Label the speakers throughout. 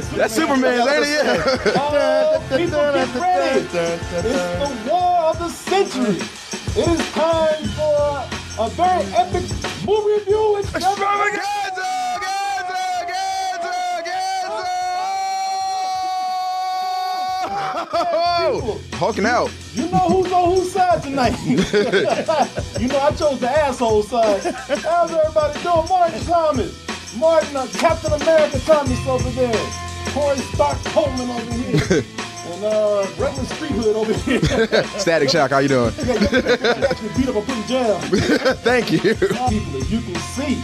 Speaker 1: That's Superman, ain't it?
Speaker 2: Oh, people get ready. It's the war of the century. It is time for a very epic movie review extravaganza.
Speaker 1: Hulking out.
Speaker 2: You know who's on whose side tonight. You know I chose the asshole side. How's everybody doing? Martin Thomas. Martin, Captain America Thomas over there. Corey Stark Coleman over here. And Brenton Street Hood over here.
Speaker 1: Static Shock, how you doing?
Speaker 2: You actually beat up a putting jam.
Speaker 1: Thank you.
Speaker 2: People, as you can see,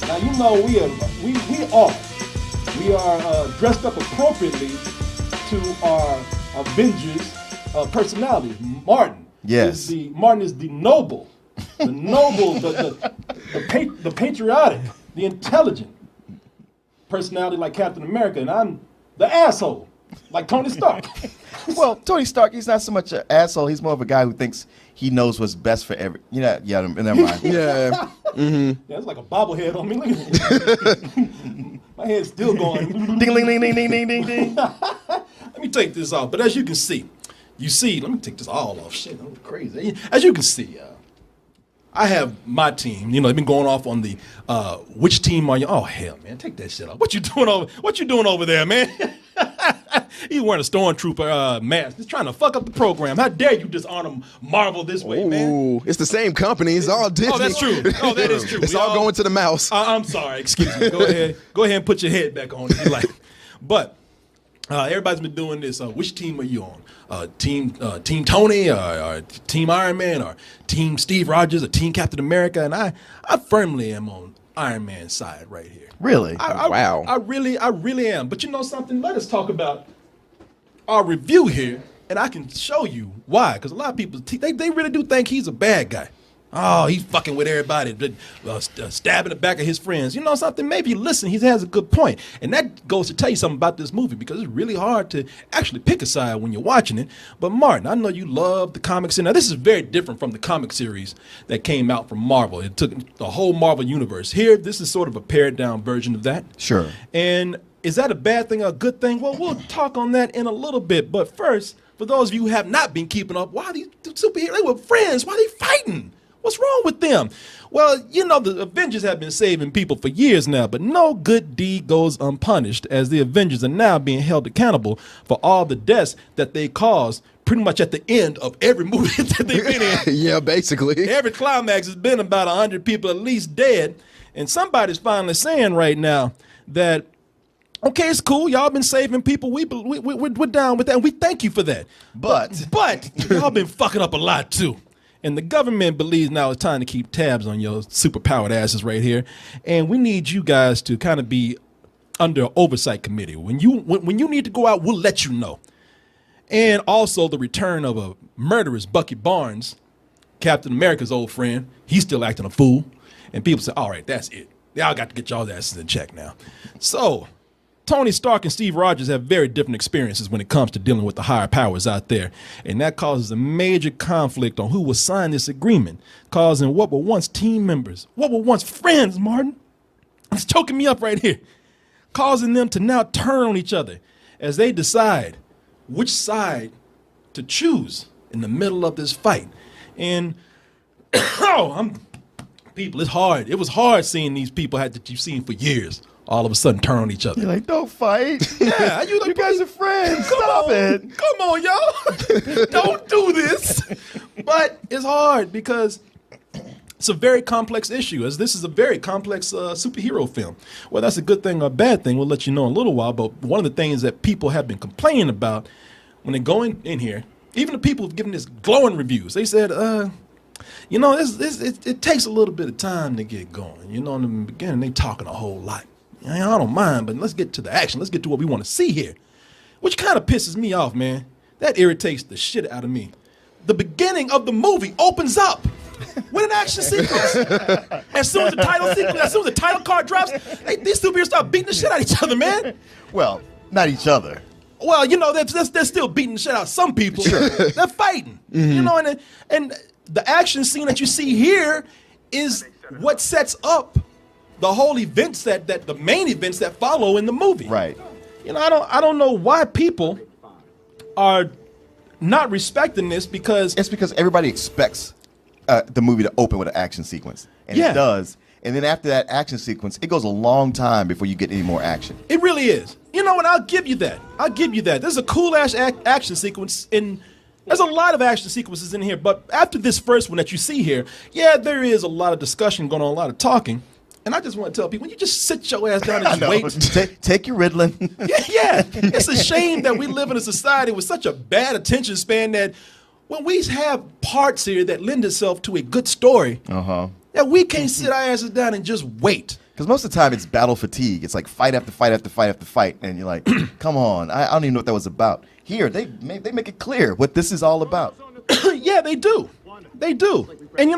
Speaker 2: now you know we are dressed up appropriately to our Avengers personalities. Martin.
Speaker 3: Yes.
Speaker 2: Martin is the noble, the patriotic, the intelligent personality like Captain America, and I'm the asshole like Tony Stark.
Speaker 3: Well, Tony Stark, he's not so much an asshole. He's more of a guy who thinks he knows what's best for every. Yeah, never mind.
Speaker 1: Yeah.
Speaker 2: Yeah, it's like a bobblehead on me. Look at it. My head's still going.
Speaker 3: Ding, ding, ding, ding, ding, ding, ding, ding.
Speaker 2: Let me take this off. But as you can see, let me take this all off. Shit, I'm crazy. As you can see, I have my team. You know, they've been going off on the which team are you? Oh hell, man, take that shit off. What you doing over there, man? He's wearing a stormtrooper mask. He's trying to fuck up the program. How dare you dishonor Marvel this way, man?
Speaker 1: Ooh, it's the same company. It's all Disney.
Speaker 2: Oh, that's true. Oh, that is true.
Speaker 1: It's all going to the mouse.
Speaker 2: I'm sorry. Excuse me. Go ahead and put your head back on if you like. But everybody's been doing this. Which team are you on? Team Tony, or Team Iron Man, or Team Steve Rogers, or Team Captain America? And I firmly am on Iron Man's side right here.
Speaker 3: Really?
Speaker 1: Wow.
Speaker 2: I really am. But you know something? Let us talk about our review here, and I can show you why. Because a lot of people, they really do think he's a bad guy. Oh, he's fucking with everybody, stabbing the back of his friends. You know something? Maybe you listen, he has a good point. And that goes to tell you something about this movie, because it's really hard to actually pick a side when you're watching it. But Martin, I know you love the comics. Now, this is very different from the comic series that came out from Marvel. It took the whole Marvel universe. Here, this is sort of a pared down version of that.
Speaker 3: Sure.
Speaker 2: And is that a bad thing or a good thing? Well, we'll talk on that in a little bit. But first, for those of you who have not been keeping up, why are these superheroes? They were friends. Why are they fighting? What's wrong with them? Well, you know, the Avengers have been saving people for years now, but no good deed goes unpunished, as the Avengers are now being held accountable for all the deaths that they caused pretty much at the end of every movie that they've been in.
Speaker 1: Yeah, basically.
Speaker 2: Every climax has been about 100 people at least dead, and somebody's finally saying right now that, okay, it's cool. Y'all been saving people. We're down with that, and we thank you for that. But y'all been fucking up a lot, too. And the government believes now it's time to keep tabs on your superpowered asses right here. And we need you guys to kind of be under an oversight committee. When you need to go out, we'll let you know. And also the return of a murderous Bucky Barnes, Captain America's old friend. He's still acting a fool. And people say, all right, that's it. Y'all got to get y'all's asses in check now. So Tony Stark and Steve Rogers have very different experiences when it comes to dealing with the higher powers out there. And that causes a major conflict on who will sign this agreement, causing what were once team members, what were once friends, Martin. It's choking me up right here. Causing them to now turn on each other as they decide which side to choose in the middle of this fight. And people, it's hard. It was hard seeing these people that you've seen for years all of a sudden turn on each other.
Speaker 3: You're like, don't fight.
Speaker 2: Yeah,
Speaker 3: you guys are friends. Stop it.
Speaker 2: Come on, y'all. Don't do this. But it's hard because it's a very complex issue, as this is a very complex superhero film. Well, that's a good thing or a bad thing. We'll let you know in a little while. But one of the things that people have been complaining about when they go in here, even the people who've given this glowing reviews, they said, you know, it takes a little bit of time to get going. You know, in the beginning, they talking a whole lot. I don't mind, but let's get to the action. Let's get to what we want to see here, which kind of pisses me off, man. That irritates the shit out of me. The beginning of the movie opens up with an action sequence. As soon as the title card drops, these superheroes start beating the shit out of each other, man.
Speaker 3: Well, not each other.
Speaker 2: Well, you know, they're still beating the shit out of some people. Sure. They're fighting. Mm-hmm. You know, and the action scene that you see here is what sets up the whole events that the main events that follow in the movie.
Speaker 3: Right.
Speaker 2: I don't know why people are not respecting this because
Speaker 3: It's because everybody expects the movie to open with an action sequence, and
Speaker 2: Yeah.
Speaker 3: it does. And then after that action sequence, it goes a long time before you get any more action.
Speaker 2: it really is. You know what? I'll give you that. There's a cool ass action sequence in. There's a lot of action sequences in here, but after this first one that you see here, yeah, there is a lot of discussion going on, a lot of talking. And I just want to tell people, you just sit your ass down and just wait.
Speaker 3: Take your Ritalin.
Speaker 2: Yeah. It's a shame that we live in a society with such a bad attention span that when we have parts here that lend itself to a good story, that we can't sit our asses down and just wait.
Speaker 3: Because most of the time it's battle fatigue. It's like fight after fight after fight after fight, and you're like, come on, I don't even know what that was about. Here, they make it clear what this is all about.
Speaker 2: Yeah, they do. They do. And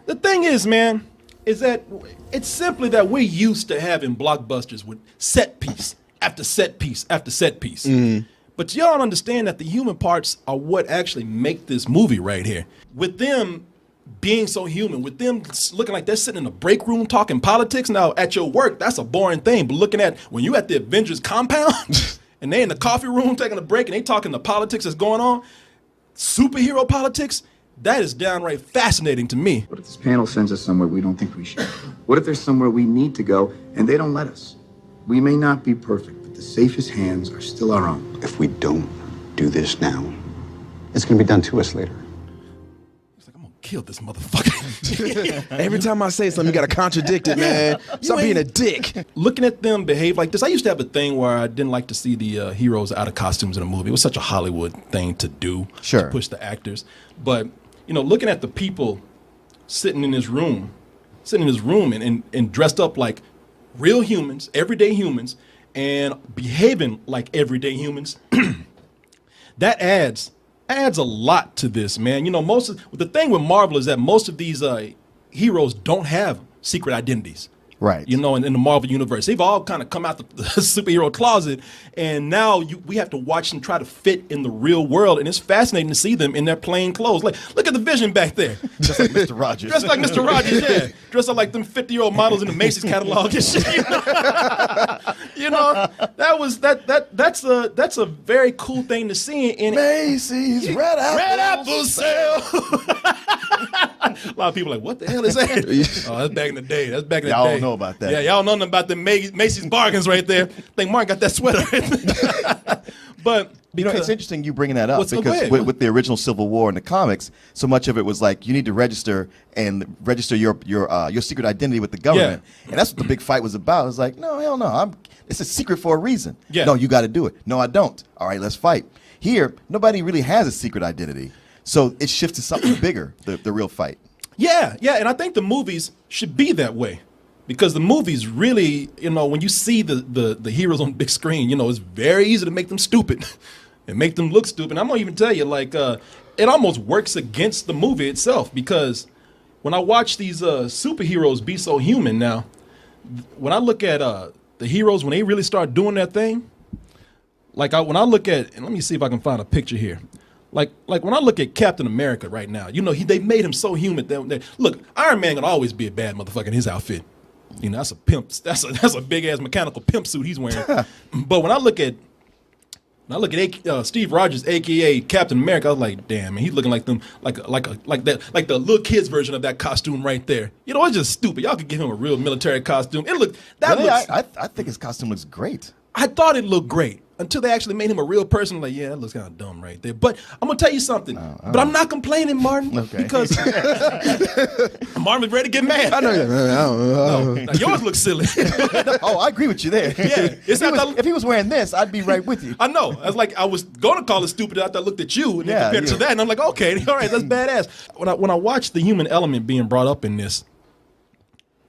Speaker 2: the thing is, man, is that it's simply that we're used to having blockbusters with set piece after set piece after set piece. But y'all don't understand that the human parts are what actually make this movie right here. With them being so human, with them looking like they're sitting in a break room talking politics. Now, at your work, that's a boring thing. But looking at when you at the Avengers compound and they in the coffee room taking a break and they talking the politics that's going on, superhero politics, that is downright fascinating to me.
Speaker 4: What if this panel sends us somewhere we don't think we should? What if there's somewhere we need to go and they don't let us? We may not be perfect, but the safest hands are still our own.
Speaker 5: If we don't do this now, it's going to be done to us later.
Speaker 2: It's like, I'm going to kill this motherfucker.
Speaker 1: Every time I say something, you got to contradict it, man. Stop being a dick.
Speaker 2: Looking at them behave like this, I used to have a thing where I didn't like to see the heroes out of costumes in a movie. It was such a Hollywood thing to do,
Speaker 3: Sure.
Speaker 2: to push the actors. But, looking at the people sitting in this room and dressed up like real humans, everyday humans, and behaving like everyday humans, that adds a lot to this, man. The thing with Marvel is that most of these heroes don't have secret identities.
Speaker 3: Right.
Speaker 2: In the Marvel universe. They've all kind of come out the superhero closet, and now we have to watch them try to fit in the real world, and it's fascinating to see them in their plain clothes. Like, look at the Vision back there.
Speaker 3: Just like Mr. Rogers.
Speaker 2: Dressed like Mr. Rogers, yeah. Dressed up like them 50-year-old models in the Macy's catalog and shit. That's a very cool thing to see. And
Speaker 3: Macy's Red Apple
Speaker 2: sale. A lot of people are like, what the hell is that? Oh, that's back in the day.
Speaker 3: Y'all don't know about that.
Speaker 2: Yeah, y'all know nothing about the Macy's bargains right there. I think Mark got that sweater. But
Speaker 3: it's interesting you bringing that up
Speaker 2: Go
Speaker 3: because
Speaker 2: ahead.
Speaker 3: with the original Civil War in the comics, so much of it was like you need to register your secret identity with the government, and that's what the big fight was about. It was like, no, hell no, it's a secret for a reason.
Speaker 2: Yeah.
Speaker 3: No, you got to do it. No, I don't. All right, let's fight. Here, nobody really has a secret identity, so it shifts to something bigger, the real fight.
Speaker 2: Yeah, and I think the movies should be that way. Because the movies really, when you see the heroes on the big screen, it's very easy to make them stupid and make them look stupid. I'm going to even tell you, it almost works against the movie itself because when I watch these superheroes be so human now, when I look at the heroes, when they really start doing their thing, when I look at, and let me see if I can find a picture here. Like when I look at Captain America right now, they made him so human. Look, Iron Man can always be a bad motherfucker in his outfit. That's a pimp. That's a big ass mechanical pimp suit he's wearing. But when I look at Steve Rogers, aka Captain America, I was like, damn, man, he's looking like them, like the little kids version of that costume right there. It's just stupid. Y'all could give him a real military costume.
Speaker 3: I think his costume looks great.
Speaker 2: I thought it looked great until they actually made him a real person. Like, yeah, that looks kind of dumb right there. But I'm going to tell you something. But I'm not complaining, Martin. Okay. Because Martin's ready to get mad.
Speaker 1: I know that.
Speaker 2: Now, yours looks silly.
Speaker 3: Oh, I agree with you there.
Speaker 2: Yeah.
Speaker 3: If he was wearing this, I'd be right with you.
Speaker 2: I know. I was going to call it stupid after I looked at you and then compared to that. And I'm like, okay, all right, that's badass. When I watch the human element being brought up in this,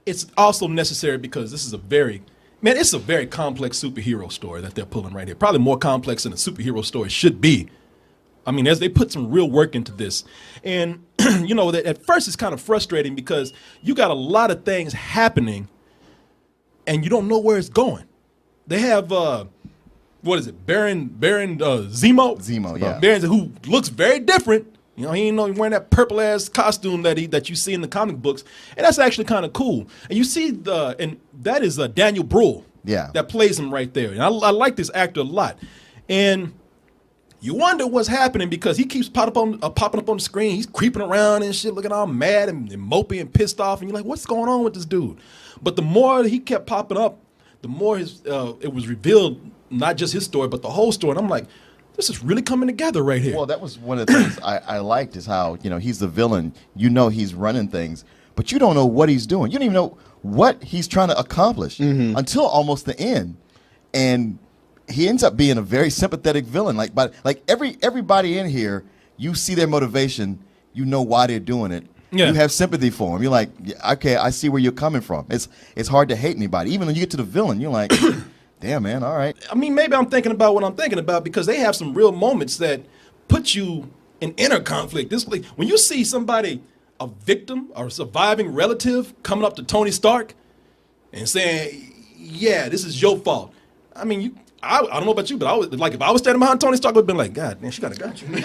Speaker 2: it's also necessary because this is it's a very complex superhero story that they're pulling right here. Probably more complex than a superhero story should be. I mean, as they put some real work into this. And, that at first it's kind of frustrating because you got a lot of things happening and you don't know where it's going. They have, what is it, Baron Zemo?
Speaker 3: Zemo, yeah.
Speaker 2: Baron, who looks very different. He ain't wearing that purple ass costume that you see in the comic books, and that's actually kind of cool. And you see and that is Daniel Bruhl that plays him right there. And I like this actor a lot. And you wonder what's happening because he keeps popping up on the screen. He's creeping around and shit, looking all mad and mopey and pissed off. And you're like, what's going on with this dude? But the more he kept popping up, the more it was revealed, not just his story, but the whole story. And I'm like, this is really coming together right here.
Speaker 3: Well, that was one of the things I liked is how, he's the villain. You know he's running things, but you don't know what he's doing. You don't even know what he's trying to accomplish until almost the end. And he ends up being a very sympathetic villain. Like everybody in here, you see their motivation. You know why they're doing it. Yeah. You have sympathy for him. You're like, yeah, okay, I see where you're coming from. It's hard to hate anybody. Even when you get to the villain, you're like, damn, man, all right.
Speaker 2: I mean, maybe I'm thinking about what I'm thinking about because they have some real moments that put you in inner conflict. When you see somebody, a victim or a surviving relative, coming up to Tony Stark and saying, yeah, this is your fault. I mean, I don't know about you, but if I was standing behind Tony Stark, I would have been like, God, man, she got you. Man,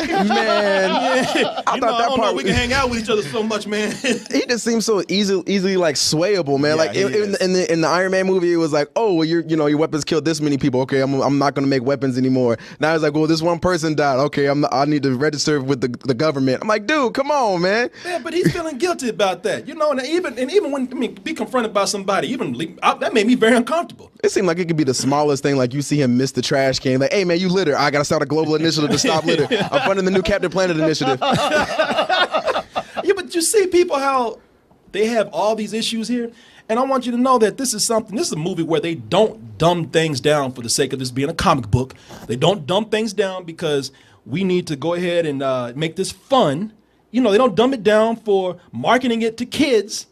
Speaker 1: I thought that part
Speaker 2: we can hang out with each other so much, man.
Speaker 1: He just seems so easily like swayable, man.
Speaker 3: Yeah,
Speaker 1: like in the Iron Man movie, it was like, oh, well, your weapons killed this many people. Okay, I'm not gonna make weapons anymore. Now it's like, well, this one person died. Okay, I need to register with the government. I'm like, dude, come on, man.
Speaker 2: Yeah, but he's feeling guilty about that, And even when be confronted by somebody, that made me very uncomfortable.
Speaker 1: It seemed like it could be the smallest thing. Like you see him miss the trash can. Like, hey, man, you litter. I got to start a global initiative to stop litter. I'm funding the new Captain Planet initiative.
Speaker 2: Yeah, but you see people how they have all these issues here. And I want you to know that this is a movie where they don't dumb things down for the sake of this being a comic book. They don't dumb things down because we need to go ahead and make this fun. They don't dumb it down for marketing it to kids.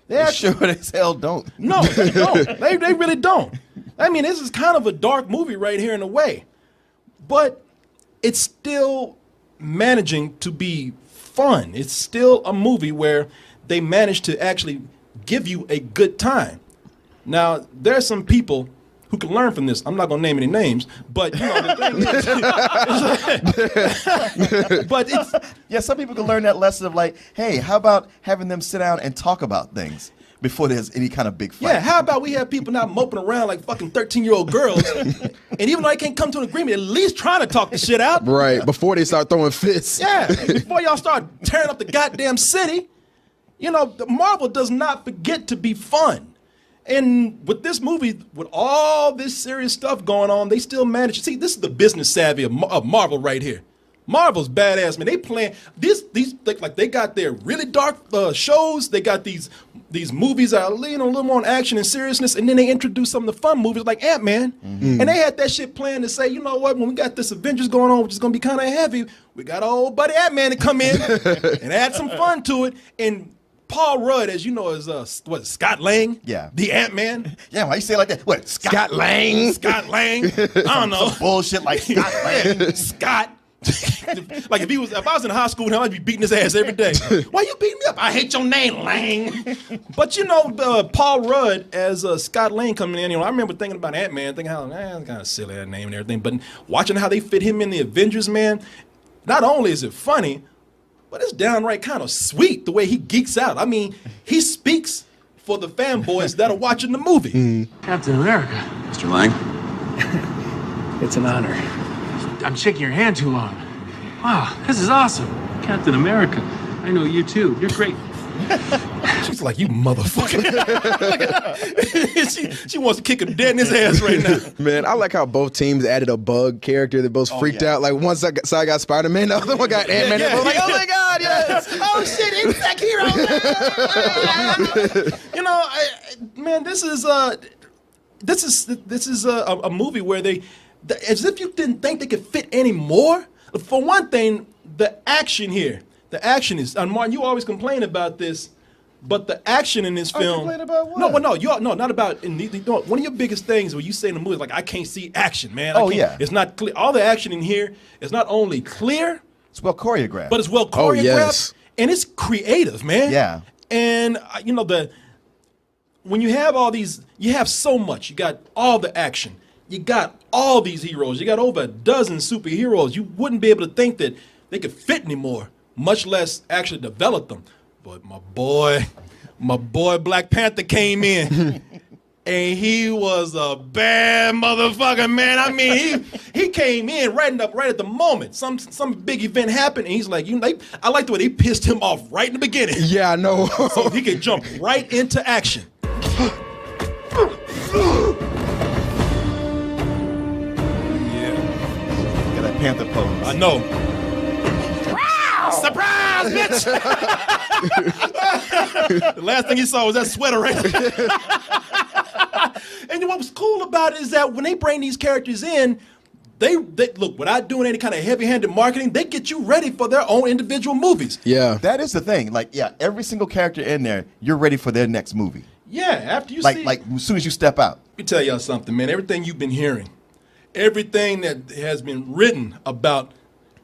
Speaker 3: They sure as hell don't.
Speaker 2: No, they don't. They really don't. I mean, this is kind of a dark movie right here in a way. But it's still managing to be fun. It's still a movie where they manage to actually give you a good time. Now, there are some people who can learn from this. I'm not going to name any names, but the thing is, but it's
Speaker 3: yeah. Some people can learn that lesson of like, hey, how about having them sit down and talk about things before there's any kind of big fight?
Speaker 2: Yeah, how about we have people not moping around like fucking 13-year-old girls, and even though they can't come to an agreement, at least trying to talk the shit out.
Speaker 1: Right, before they start throwing fists.
Speaker 2: Yeah, before y'all start tearing up the goddamn city. Marvel does not forget to be fun. And with this movie, with all this serious stuff going on, they still manage. See, this is the business savvy of Marvel right here. Marvel's badass, man. They playing these like they got their really dark shows. They got these movies that are leaning a little more on action and seriousness, and then they introduce some of the fun movies like Ant-Man. Mm-hmm. And they had that shit planned to say, you know what, when we got this Avengers going on, which is going to be kind of heavy, we got old buddy Ant-Man to come in and add some fun to it. And Paul Rudd, as you know, is Scott Lang?
Speaker 3: Yeah.
Speaker 2: The Ant-Man?
Speaker 3: Yeah, why you say it like that? What,
Speaker 1: Scott Lang?
Speaker 2: Scott Lang? I don't know.
Speaker 3: Some bullshit like Scott Lang.
Speaker 2: Scott. Like if I was in high school, I'd be beating his ass every day. Why you beating me up? I hate your name, Lang. But Paul Rudd as Scott Lang coming in. I remember thinking about Ant-Man, thinking how that's kind of silly that name and everything. But watching how they fit him in the Avengers, man. Not only is it funny, but it's downright kind of sweet the way he geeks out. I mean, he speaks for the fanboys that are watching the movie.
Speaker 6: Captain America.
Speaker 7: Mr. Lang?
Speaker 6: It's an honor. I'm shaking your hand too long. Wow, this is awesome.
Speaker 7: Captain America. I know you too. You're great.
Speaker 2: She's like, you motherfucker. she wants to kick him dead in his ass right now.
Speaker 1: Man, I like how both teams added a bug character. They both freaked out. Like one side got Spiderman, the other one got Ant-Man.
Speaker 2: Yeah,
Speaker 1: like, oh my God, yes.
Speaker 2: Oh shit, insect hero. Man, this is a movie where as if you didn't think they could fit any more. For one thing, the action here. The action is, and Martin, you always complain about this, but the action in this film.
Speaker 3: Complain about what?
Speaker 2: No, not about. One of your biggest things when you say in the movie is like, I can't see action, man.
Speaker 3: Yeah.
Speaker 2: It's not clear. All the action in here is not only clear,
Speaker 3: it's well choreographed.
Speaker 2: but it's well choreographed,
Speaker 1: yes.
Speaker 2: and it's creative, man.
Speaker 3: Yeah.
Speaker 2: And when you have all these, you have so much. You got all the action. You got all these heroes. You got over a dozen superheroes. You wouldn't be able to think that they could fit anymore, much less actually develop them. But my boy Black Panther came in. And he was a bad motherfucker, man. I mean, he came in right at the moment. Some big event happened, and he's like, I like the way they pissed him off right in the beginning.
Speaker 1: Yeah, I know.
Speaker 2: So he could jump right into action.
Speaker 3: Got that Panther pose.
Speaker 2: I know. Surprise, bitch! The last thing he saw was that sweater right there. And what was cool about it is that when they bring these characters in, they look, without doing any kind of heavy-handed marketing, they get you ready for their own individual movies.
Speaker 1: Yeah.
Speaker 3: That is the thing. Like, yeah, every single character in there, you're ready for their next movie.
Speaker 2: Yeah, after you see...
Speaker 3: Like, as soon as you step out.
Speaker 2: Let me tell y'all something, man. Everything you've been hearing, everything that has been written about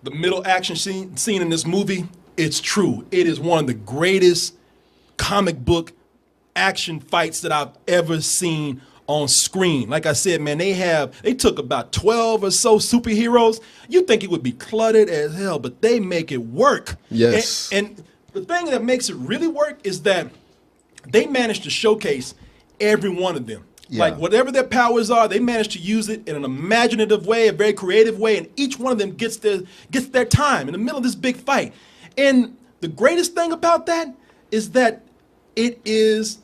Speaker 2: the middle action scene in this movie, it's true. It is one of the greatest comic book action fights that I've ever seen on screen. Like I said, man, they took about 12 or so superheroes. You think it would be cluttered as hell, but they make it work.
Speaker 1: Yes.
Speaker 2: And the thing that makes it really work is that they managed to showcase every one of them.
Speaker 3: Yeah.
Speaker 2: Like whatever their powers are, they manage to use it in an imaginative way, a very creative way, and each one of them gets their time in the middle of this big fight. And the greatest thing about that is that it is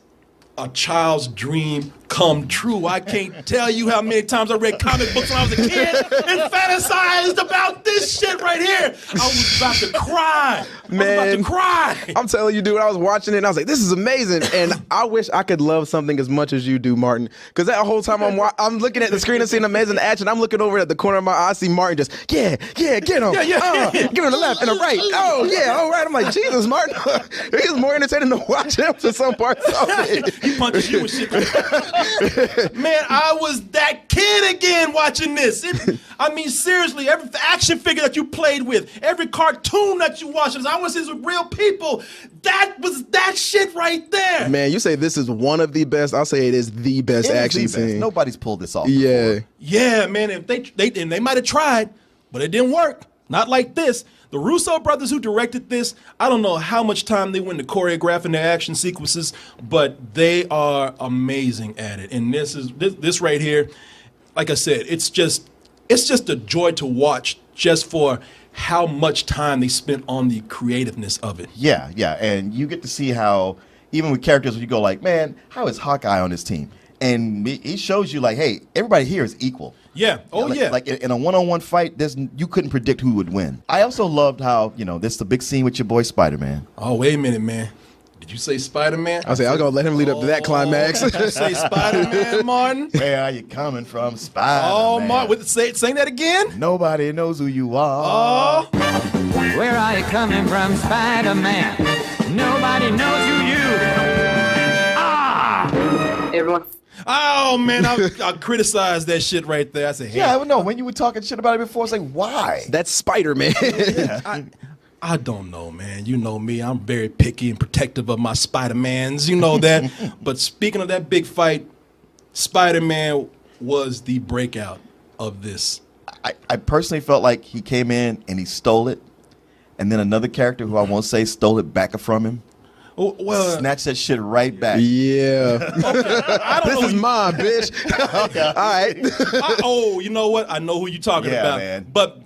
Speaker 2: a child's dream come true. I can't tell you how many times I read comic books when I was a kid and fantasized about this shit right here. I was about to cry.
Speaker 1: Man,
Speaker 2: I was about to cry.
Speaker 1: I'm telling you, dude, I was watching it and I was like, this is amazing. And I wish I could love something as much as you do, Martin. Because that whole time I'm looking at the screen and seeing amazing action. I'm looking over at the corner of my eye, I see Martin just, get him. Get him to the left and the right. Oh, yeah, all right. I'm like, Jesus, Martin. He's more entertaining to watch him to some parts of it.
Speaker 2: He punches you and shit. Man, I was that kid again watching this. I mean, seriously, every action figure that you played with, every cartoon that you watched, I want to see with real people. That was that shit right there.
Speaker 1: Man, you say this is one of the best. I'll say it is the best action scene.
Speaker 3: Nobody's pulled this off.
Speaker 1: Yeah.
Speaker 3: Before.
Speaker 2: Yeah, man. If they might have tried, but it didn't work. Not like this. The Russo brothers who directed this, I don't know how much time they went to choreographing their action sequences, but they are amazing at it. And this right here, like I said, it's just a joy to watch just for how much time they spent on the creativeness of it.
Speaker 3: Yeah, and you get to see how even with characters, you go like, man, how is Hawkeye on this team? And he shows you like, hey, everybody here is equal.
Speaker 2: Yeah. Oh, yeah.
Speaker 3: Like in a one-on-one fight, you couldn't predict who would win. I also loved how, this is the big scene with your boy Spider-Man.
Speaker 2: Oh, wait a minute, man. Did you say Spider-Man?
Speaker 1: I was going to let him lead up to that climax.
Speaker 2: Did you say Spider-Man, Martin?
Speaker 3: Where are you coming from, Spider-Man?
Speaker 2: Oh, Martin, sing that again?
Speaker 3: Nobody knows who you are.
Speaker 2: Oh.
Speaker 8: Where are you coming from, Spider-Man? Nobody knows who you are.
Speaker 9: Hey, everyone.
Speaker 2: Oh, man, I criticized that shit right there. I said, hey.
Speaker 3: Yeah, I know. When you were talking shit about it before, it's like, why?
Speaker 1: That's Spider-Man.
Speaker 2: I don't know, man. You know me. I'm very picky and protective of my Spider-Mans. You know that. But speaking of that big fight, Spider-Man was the breakout of this.
Speaker 3: I personally felt like he came in and he stole it. And then another character who I won't say stole it back from him.
Speaker 2: Well,
Speaker 3: snatch that shit right back.
Speaker 1: Yeah.
Speaker 2: Okay.
Speaker 1: This is mine, bitch.
Speaker 3: Okay.
Speaker 1: All right.
Speaker 2: You know what? I know who you're talking about.
Speaker 3: Man.
Speaker 2: But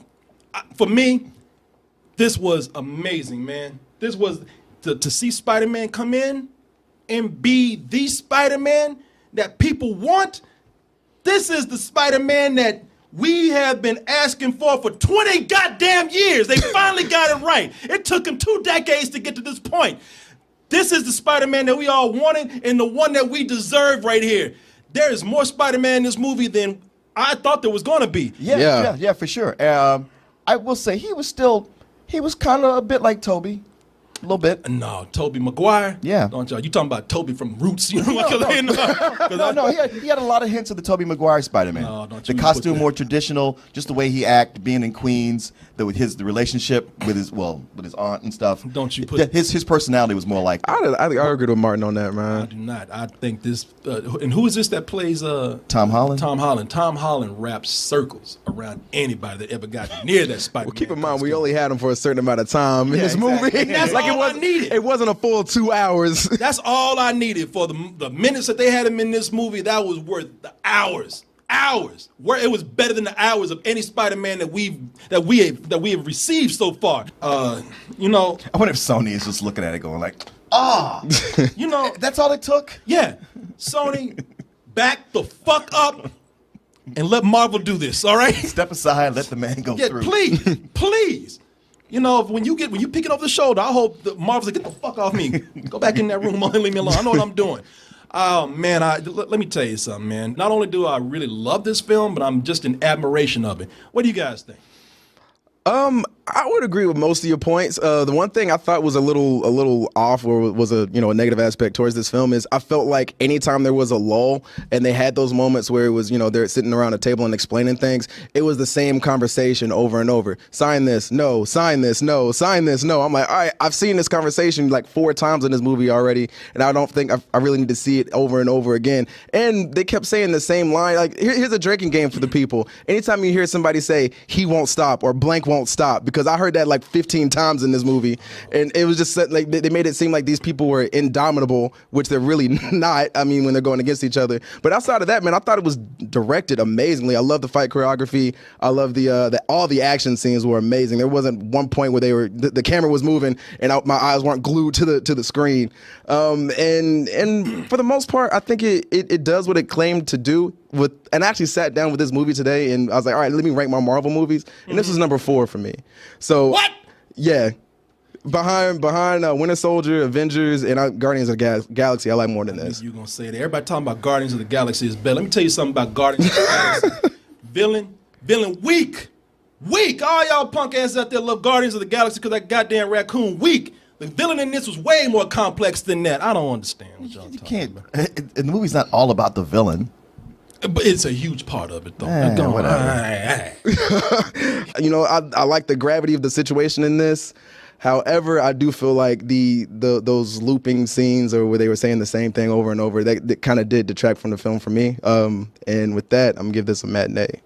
Speaker 2: for me, this was amazing, man. This was to see Spider-Man come in and be the Spider-Man that people want. This is the Spider-Man that we have been asking for 20 goddamn years. They finally got it right. It took them 2 decades to get to this point. This is the Spider-Man that we all wanted and the one that we deserve right here. There is more Spider-Man in this movie than I thought there was going to be.
Speaker 3: Yeah, for sure. I will say he was kind of a bit like Tobey. A little bit.
Speaker 2: No, Tobey Maguire.
Speaker 3: Yeah.
Speaker 2: Don't y'all? You talking about Tobey from Roots? You know,
Speaker 3: No, he had a lot of hints of the Tobey Maguire Spider-Man.
Speaker 2: No, don't
Speaker 3: the
Speaker 2: you
Speaker 3: costume
Speaker 2: put that.
Speaker 3: more traditional, just the way he acted, being in Queens, the relationship with his aunt and stuff.
Speaker 2: Don't you put
Speaker 3: his personality was more like that.
Speaker 1: I agree with Martin on that, man.
Speaker 2: I do not. I think this. And who is this that plays?
Speaker 3: Tom Holland.
Speaker 2: Tom Holland. Tom Holland wraps circles around anybody that ever got near that Spider-Man.
Speaker 1: Well, keep in mind we only had him for a certain amount of time in this
Speaker 3: exactly.
Speaker 1: movie.
Speaker 2: And that's
Speaker 1: like
Speaker 2: all I needed.
Speaker 1: It wasn't a full 2 hours.
Speaker 2: That's all I needed for the minutes that they had him in this movie. That was worth the hours. Where it was better than the hours of any Spider-Man that we have received so far. You know,
Speaker 3: I wonder if Sony is just looking at it going like,
Speaker 2: you know,
Speaker 3: that's all it took.
Speaker 2: yeah, Sony, back the fuck up and let Marvel do this. All right,
Speaker 3: Step aside, let the man go through.
Speaker 2: Please. You know, when you pick it over the shoulder, I hope the Marvel's like, get the fuck off me. Go back in that room and leave me alone. I know what I'm doing. Oh, man, let me tell you something, man. Not only do I really love this film, but I'm just in admiration of it. What do you guys think?
Speaker 1: I would agree with most of your points. The one thing I thought was a little off, or was a negative aspect towards this film, is I felt like anytime there was a lull and they had those moments where it was, they're sitting around a table and explaining things, it was the same conversation over and over. Sign this, no. Sign this, no. Sign this, no. I'm like, all right, I've seen this conversation like 4 times in this movie already, and I don't think I really need to see it over and over again. And they kept saying the same line. Like, here's a drinking game for the people. Anytime you hear somebody say, he won't stop or blank won't stop, because I heard that like 15 times in this movie, and it was just like they made it seem like these people were indomitable, which they're really not. I mean, when they're going against each other. But outside of that, man, I thought it was directed amazingly. I love the fight choreography. I love the all the action scenes were amazing. There wasn't one point where the camera was moving and my eyes weren't glued to the screen. And for the most part, I think it does what it claimed to do. And I actually sat down with this movie today, and I was like, all right, let me rank my Marvel movies, and this was number 4 for me. So
Speaker 2: What?
Speaker 1: Yeah, behind Winter Soldier, Avengers, and Guardians of the Galaxy, I like more than this.
Speaker 2: You're gonna say that. Everybody talking about Guardians of the Galaxy is better. Let me tell you something about Guardians of the Galaxy. Villain weak. All y'all punk asses out there love Guardians of the Galaxy because that goddamn raccoon weak. The villain in this was way more complex than that. I don't understand what y'all talking about.
Speaker 3: And the movie's not all about the villain.
Speaker 2: But it's a huge part of it, though.
Speaker 3: Whatever.
Speaker 1: I like the gravity of the situation in this. However, I do feel like those looping scenes, or where they were saying the same thing over and over, that kind of did detract from the film for me. And with that, I'm gonna give this a matinee.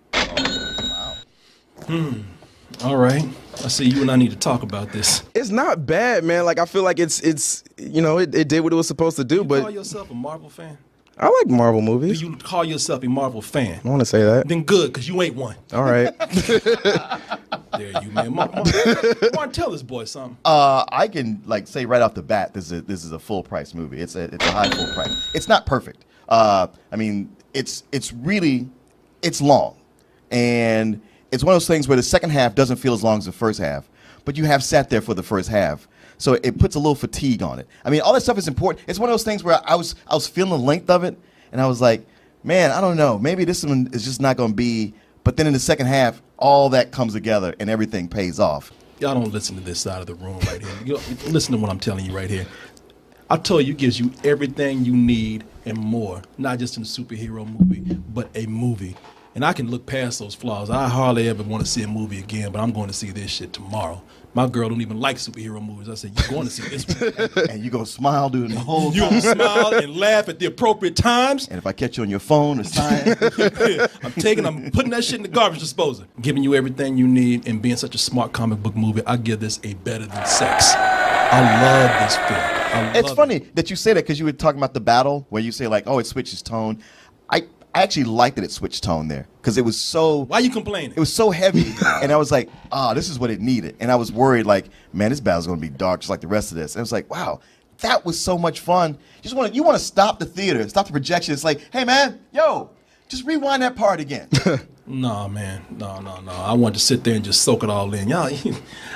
Speaker 2: All right. I see you and I need to talk about this.
Speaker 1: It's not bad, man. Like, I feel like it did what it was supposed to do.
Speaker 2: You
Speaker 1: but
Speaker 2: call yourself a Marvel fan?
Speaker 1: I like Marvel
Speaker 2: Do
Speaker 1: movies.
Speaker 2: you call yourself a Marvel fan?
Speaker 1: I want to say that.
Speaker 2: Then good, because you ain't one.
Speaker 1: All right.
Speaker 2: There you, man. Martin, tell this boy something.
Speaker 3: I can say right off the bat, this is a full price movie. It's a high full price. It's not perfect. I mean, it's long, and it's one of those things where the second half doesn't feel as long as the first half, but you have sat there for the first half. So it puts a little fatigue on it. I mean, all that stuff is important. It's one of those things where I was feeling the length of it, and I was like, man, I don't know. Maybe this one is just not going to be. But then in the second half, all that comes together, and everything pays off.
Speaker 2: Y'all don't listen to this side of the room right here. Listen to what I'm telling you right here. I told you, it gives you everything you need and more. Not just in a superhero movie, but a movie. And I can look past those flaws. I hardly ever want to see a movie again, but I'm going to see this shit tomorrow. My girl don't even like superhero movies. I said, you're going to see this one.
Speaker 3: And you're going to smile during the whole time.
Speaker 2: You're going to smile and laugh at the appropriate times.
Speaker 3: And if I catch you on your phone or sign.
Speaker 2: I'm putting that shit in the garbage disposal. Giving you everything you need, and being such a smart comic book movie, I give this a better than sex. I love this film.
Speaker 3: It's funny that you say that, because you were talking about the battle where you say like, oh, it switches tone. I actually liked that it switched tone there, because it was so.
Speaker 2: Why you complaining?
Speaker 3: It was so heavy, and I was like, this is what it needed. And I was worried, like, man, this battle's gonna be dark just like the rest of this. And I was like, wow, that was so much fun. You want to stop the theater, stop the projection. It's like, hey man, just rewind that part again.
Speaker 2: No, man. No. I want to sit there and just soak it all in. Y'all,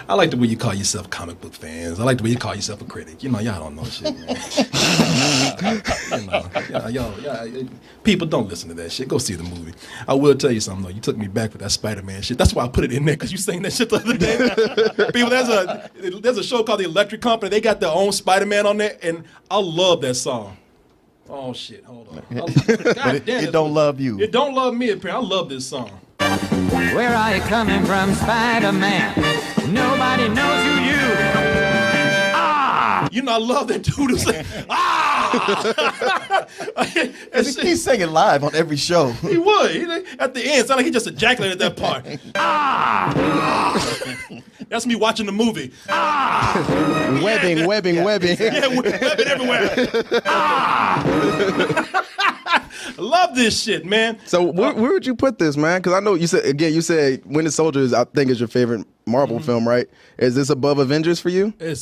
Speaker 2: I like the way you call yourself comic book fans. I like the way you call yourself a critic. Y'all don't know shit, man. People don't listen to that shit. Go see the movie. I will tell you something, though. You took me back with that Spider-Man shit. That's why I put it in there, because you sang that shit the other day. People, there's a show called The Electric Company. They got their own Spider-Man on there, and I love that song. Oh, shit. Hold on.
Speaker 3: It don't love you.
Speaker 2: It don't love me, apparently. I love this song.
Speaker 8: Where are you coming from, Spider-Man? Nobody knows who you. Ah!
Speaker 2: You know, I love that dude who say, ah!
Speaker 3: He's singing live on every show.
Speaker 2: He would. At the end, sound like he just ejaculated that part. Ah! That's me watching the movie. Ah!
Speaker 1: Webbing.
Speaker 2: Yeah, webbing everywhere. Ah! I love this shit, man.
Speaker 1: So where would you put this, man? Because I know you said Winter Soldier is, I think, is your favorite Marvel film, right? Is this above Avengers for you?
Speaker 2: It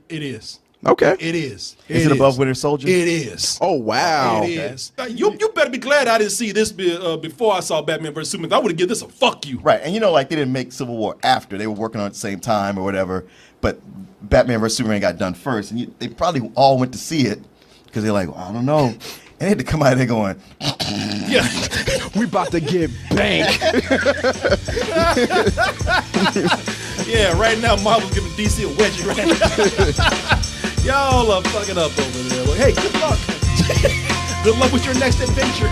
Speaker 2: is.
Speaker 1: Okay.
Speaker 2: It is.
Speaker 3: Is it above Winter Soldier?
Speaker 2: It is.
Speaker 1: Oh, wow.
Speaker 2: It is. You better be glad I didn't see this before I saw Batman vs. Superman. I would have given this a fuck you.
Speaker 3: Right, and you know, like they didn't make Civil War after. They were working on it at the same time or whatever. But Batman vs. Superman got done first, and they probably all went to see it because they're like, well, I don't know. And they had to come out of there going,
Speaker 2: Yeah.
Speaker 1: We about to get banked.
Speaker 2: Yeah, right now Marvel's giving DC a wedgie right now. Y'all are fucking up over there. Well, hey, good luck. Good luck with your next adventure.